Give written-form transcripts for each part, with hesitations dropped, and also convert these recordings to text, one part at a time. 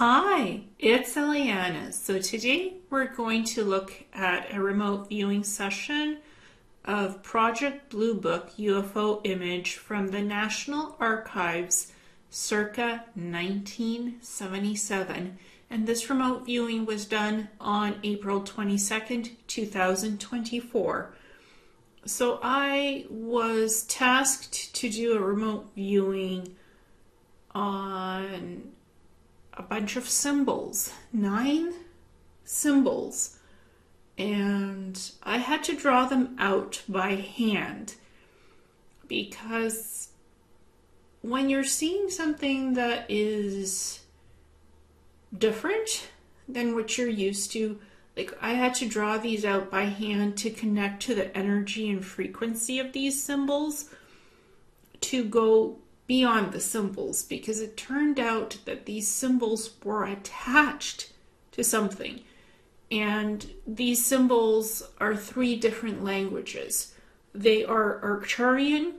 Hi, it's Ileana. So today we're going to look at a remote viewing session of Project Blue Book UFO image from the National Archives circa 1977. And this remote viewing was done on April 22nd, 2024. So I was tasked to do a remote viewing on a bunch of symbols, 9 symbols, and I had to draw them out by hand because when you're seeing something that is different than what you're used to, like I had to draw these out by hand to connect to the energy and frequency of these symbols to go beyond the symbols, because it turned out that these symbols were attached to something. And these symbols are 3 different languages. They are Arcturian,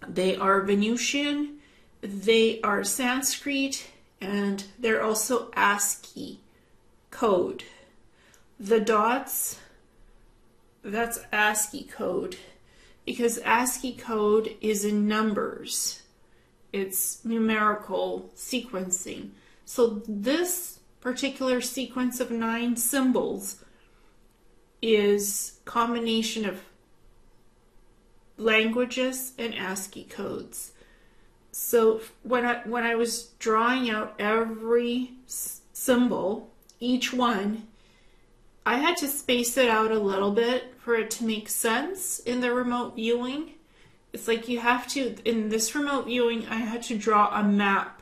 they are Venusian, they are Sanskrit, and they're also ASCII code. The dots, that's ASCII code, because ASCII code is in numbers. It's numerical sequencing. So this particular sequence of 9 symbols is a combination of languages and ASCII codes. So when I was drawing out every symbol, each one, I had to space it out a little bit for it to make sense in the remote viewing. It's like you have to, in this remote viewing, I had to draw a map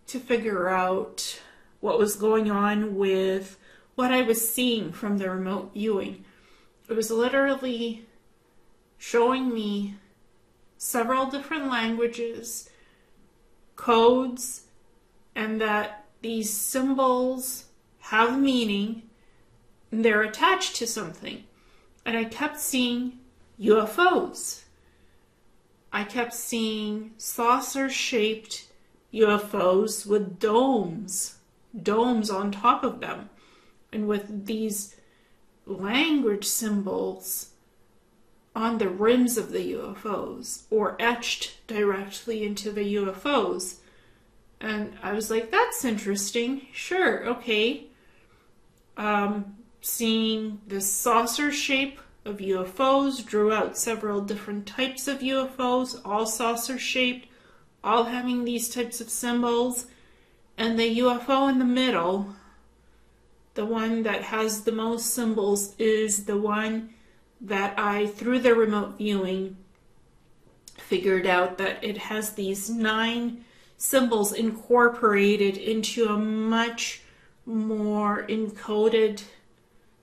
to figure out what was going on with what I was seeing from the remote viewing. It was literally showing me several different languages, codes, and that these symbols have meaning. They're attached to something. And I kept seeing UFOs. I kept seeing saucer-shaped UFOs with domes on top of them, and with these language symbols on the rims of the UFOs or etched directly into the UFOs. And I was like, that's interesting. Sure, okay. Seeing this saucer shape of UFOs, drew out several different types of UFOs, all saucer shaped, all having these types of symbols, and the UFO in the middle, the one that has the most symbols, is the one that I, through the remote viewing, figured out that it has these 9 symbols incorporated into a much more encoded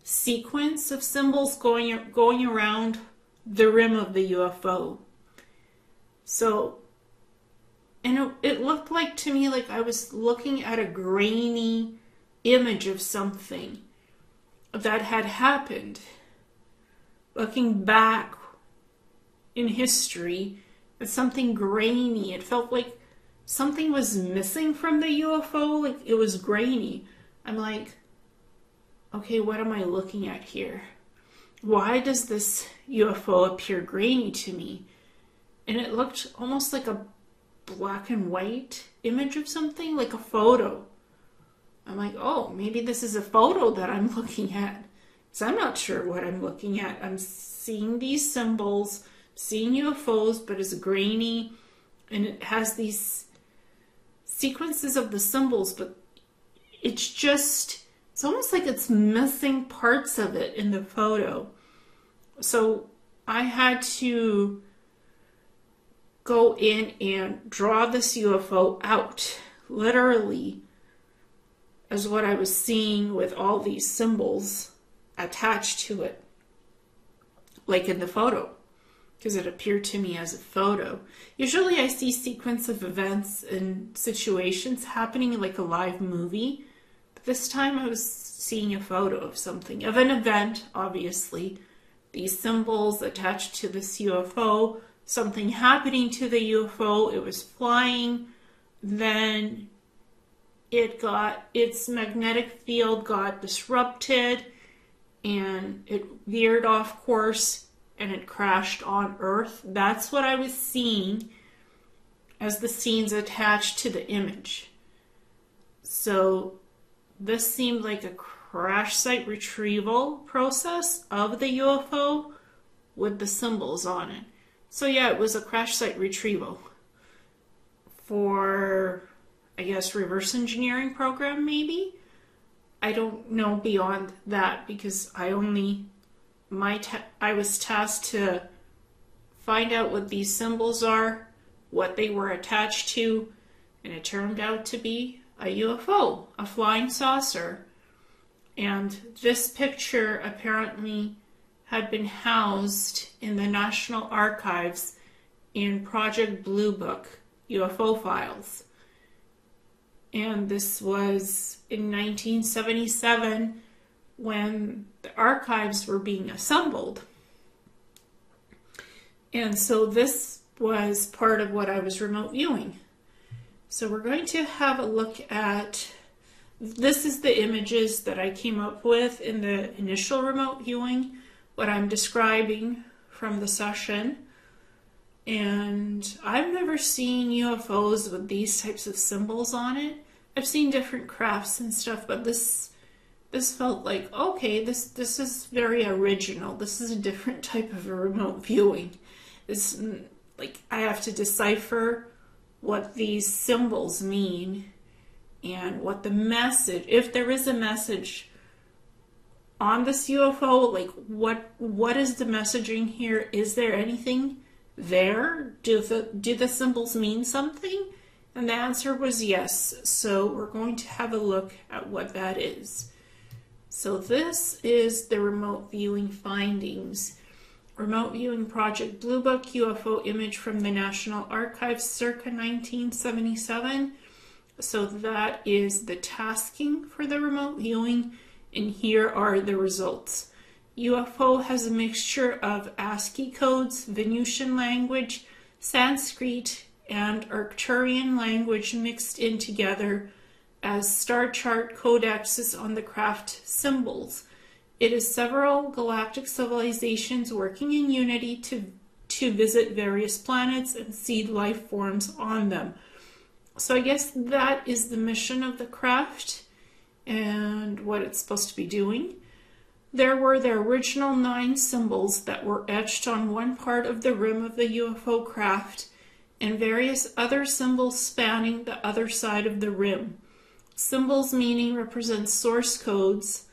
sequence of symbols going around the rim of the UFO. So, and it looked like to me like I was looking at a grainy image of something that had happened. Looking back in history, it's something grainy. It felt like something was missing from the UFO, like it was grainy. I'm like, okay, what am I looking at here? Why does this UFO appear grainy to me? And it looked almost like a black and white image of something, like a photo. I'm like, oh, maybe this is a photo that I'm looking at. So I'm not sure what I'm looking at. I'm seeing these symbols, seeing UFOs, but it's grainy, and it has these sequences of the symbols, but it's almost like it's missing parts of it in the photo. So I had to go in and draw this UFO out, literally, as what I was seeing with all these symbols attached to it, like in the photo, because it appeared to me as a photo. Usually I see sequence of events and situations happening like a live movie. This time I was seeing a photo of something, of an event, obviously. These symbols attached to this UFO, something happening to the UFO, it was flying, then its magnetic field got disrupted and it veered off course and it crashed on Earth. That's what I was seeing as the scenes attached to the image. So this seemed like a crash site retrieval process of the UFO with the symbols on it. So yeah, it was a crash site retrieval for, I guess, reverse engineering program maybe. I don't know beyond that because I was tasked to find out what these symbols are, what they were attached to, and it turned out to be a UFO, a flying saucer. And this picture apparently had been housed in the National Archives in Project Blue Book UFO files. And this was in 1977 when the archives were being assembled. And so this was part of what I was remote viewing. So we're going to have a look at, this is the images that I came up with in the initial remote viewing, what I'm describing from the session. And I've never seen UFOs with these types of symbols on it. I've seen different crafts and stuff, but this felt like, okay, this is very original. This is a different type of a remote viewing. It's like I have to decipher what these symbols mean and what the message, if there is a message on this UFO, like what is the messaging here? Is there anything there? Do the symbols mean something? And the answer was yes. So we're going to have a look at what that is. So this is the remote viewing findings. Remote viewing Project Blue Book UFO image from the National Archives circa 1977. So that is the tasking for the remote viewing, and here are the results. UFO has a mixture of ASCII codes, Venusian language, Sanskrit, and Arcturian language mixed in together as star chart codexes on the craft symbols. It is several galactic civilizations working in unity to visit various planets and seed life forms on them. So I guess that is the mission of the craft and what it's supposed to be doing. There were the original 9 symbols that were etched on one part of the rim of the UFO craft and various other symbols spanning the other side of the rim. Symbols meaning represent source codes,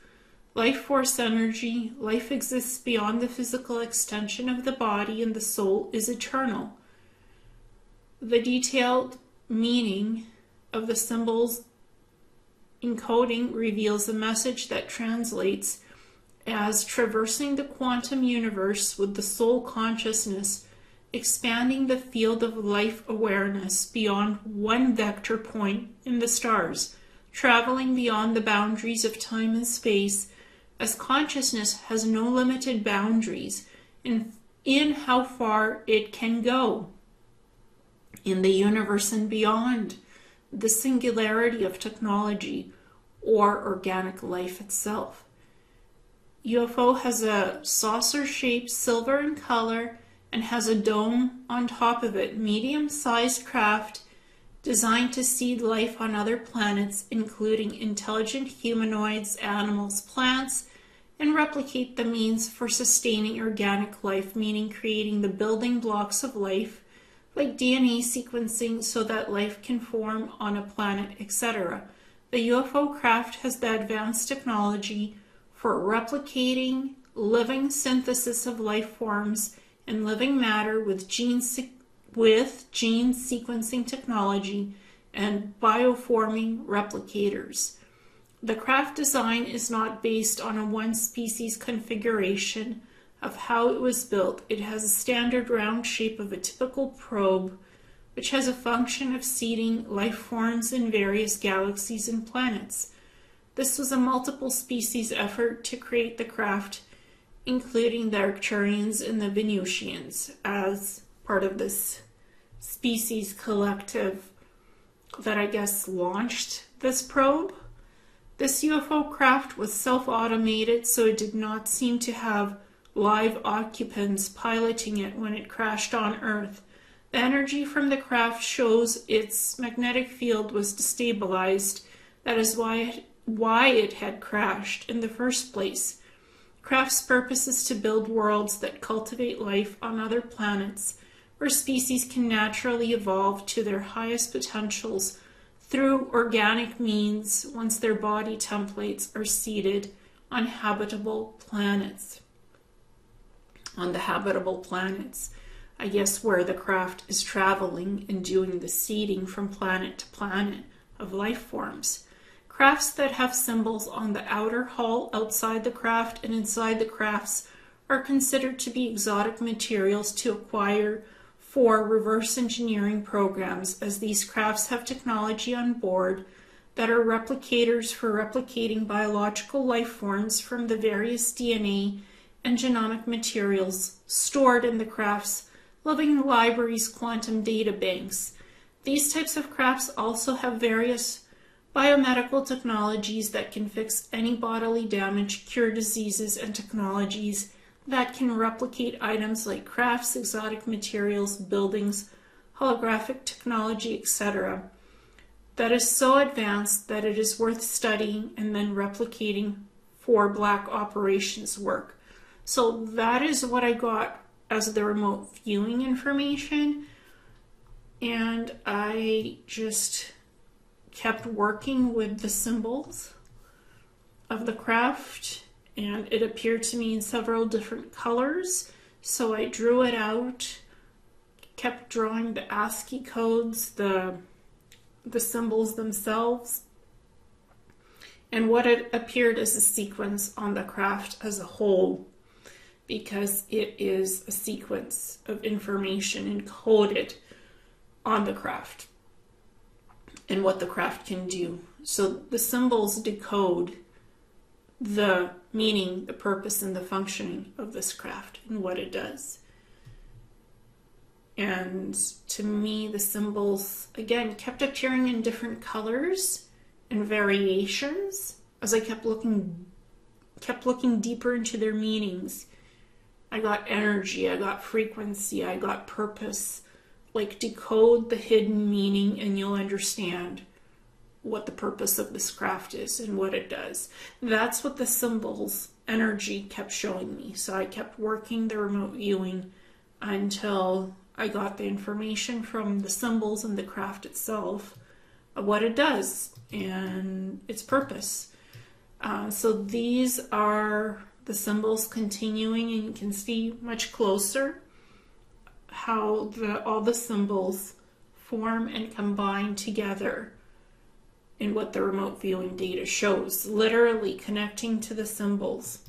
life force energy, life exists beyond the physical extension of the body, and the soul is eternal. The detailed meaning of the symbols encoding reveals a message that translates as traversing the quantum universe with the soul consciousness, expanding the field of life awareness beyond one vector point in the stars, traveling beyond the boundaries of time and space, as consciousness has no limited boundaries in how far it can go in the universe and beyond the singularity of technology or organic life itself. UFO has a saucer-shaped silver in color and has a dome on top of it, medium-sized craft designed to seed life on other planets, including intelligent humanoids, animals, plants, and replicate the means for sustaining organic life, meaning creating the building blocks of life, like DNA sequencing so that life can form on a planet, etc. The UFO craft has the advanced technology for replicating living synthesis of life forms and living matter with gene sequencing technology and bioforming replicators. The craft design is not based on a one-species configuration of how it was built. It has a standard round shape of a typical probe, which has a function of seeding life forms in various galaxies and planets. This was a multiple species effort to create the craft, including the Arcturians and the Venusians, as part of this species collective that I guess launched this probe. This UFO craft was self-automated, so it did not seem to have live occupants piloting it when it crashed on Earth. The energy from the craft shows its magnetic field was destabilized. That is why it had crashed in the first place. Craft's purpose is to build worlds that cultivate life on other planets, where species can naturally evolve to their highest potentials through organic means once their body templates are seeded on habitable planets. On the habitable planets, I guess, where the craft is traveling and doing the seeding from planet to planet of life forms. Crafts that have symbols on the outer hull outside the craft and inside the crafts are considered to be exotic materials to acquire for reverse engineering programs, as these crafts have technology on board that are replicators for replicating biological life forms from the various DNA and genomic materials stored in the craft's living library's quantum data banks. These types of crafts also have various biomedical technologies that can fix any bodily damage, cure diseases, and technologies that can replicate items like crafts, exotic materials, buildings, holographic technology, etc. That is so advanced that it is worth studying and then replicating for black operations work. So that is what I got as the remote viewing information, and I just kept working with the symbols of the craft, and it appeared to me in several different colors, so I drew it out, kept drawing the ASCII codes, the symbols themselves, and what it appeared as a sequence on the craft as a whole, because it is a sequence of information encoded on the craft and what the craft can do. So the symbols decode the meaning, the purpose, and the functioning of this craft and what it does. And to me, the symbols, again, kept appearing in different colors and variations as I kept looking deeper into their meanings. I got energy, I got frequency, I got purpose. Like, decode the hidden meaning and you'll understand what the purpose of this craft is and what it does. That's what the symbols energy kept showing me. So I kept working the remote viewing until I got the information from the symbols and the craft itself of what it does and its purpose. So these are the symbols continuing, and you can see much closer how all the symbols form and combine together in what the remote viewing data shows, literally connecting to the symbols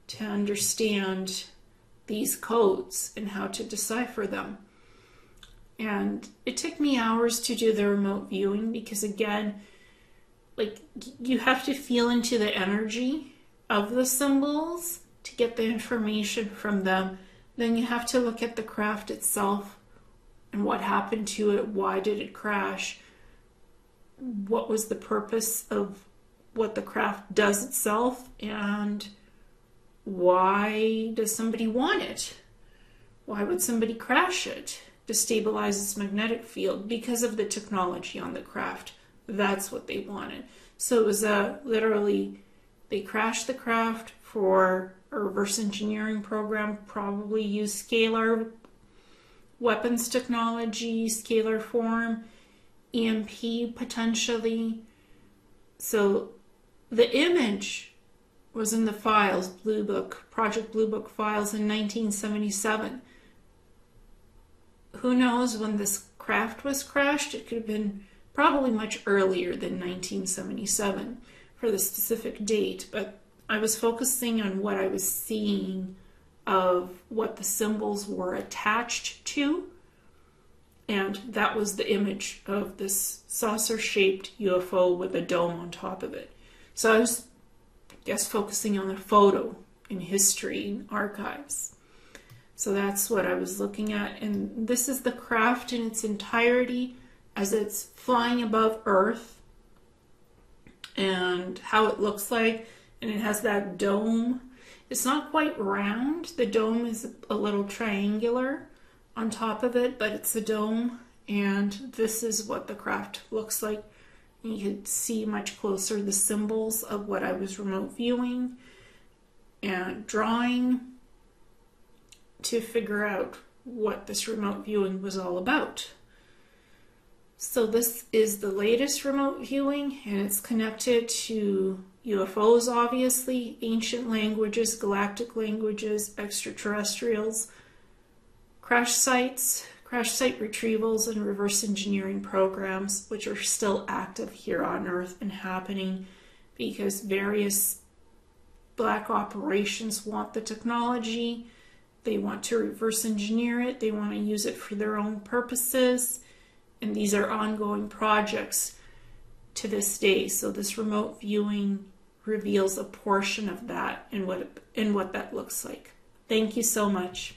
to understand these codes and how to decipher them. And it took me hours to do the remote viewing because, again, like, you have to feel into the energy of the symbols to get the information from them. Then you have to look at the craft itself and what happened to it, why did it crash, what was the purpose of what the craft does itself, and why does somebody want it? Why would somebody crash it? Destabilize its magnetic field because of the technology on the craft. That's what they wanted. So it was literally, they crashed the craft for a reverse engineering program, probably used scalar weapons technology, scalar form, EMP potentially. So the image was in the files, Blue Book, Project Blue Book files in 1977. Who knows when this craft was crashed? It could have been probably much earlier than 1977 for the specific date, but I was focusing on what I was seeing of what the symbols were attached to, and that was the image of this saucer-shaped UFO with a dome on top of it. So I was, I guess, focusing on the photo in history and archives. So that's what I was looking at, and this is the craft in its entirety as it's flying above Earth. and how it looks like. And it has that dome. It's not quite round. The dome is a little triangular on top of it, but it's a dome. And this is what the craft looks like. You can see much closer the symbols of what I was remote viewing and drawing to figure out what this remote viewing was all about. So this is the latest remote viewing, and it's connected to UFOs, obviously, ancient languages, galactic languages, extraterrestrials, crash site retrievals, and reverse engineering programs, which are still active here on Earth and happening because various black operations want the technology. They want to reverse engineer it. They want to use it for their own purposes. And these are ongoing projects to this day. So this remote viewing reveals a portion of that and what that looks like. Thank you so much.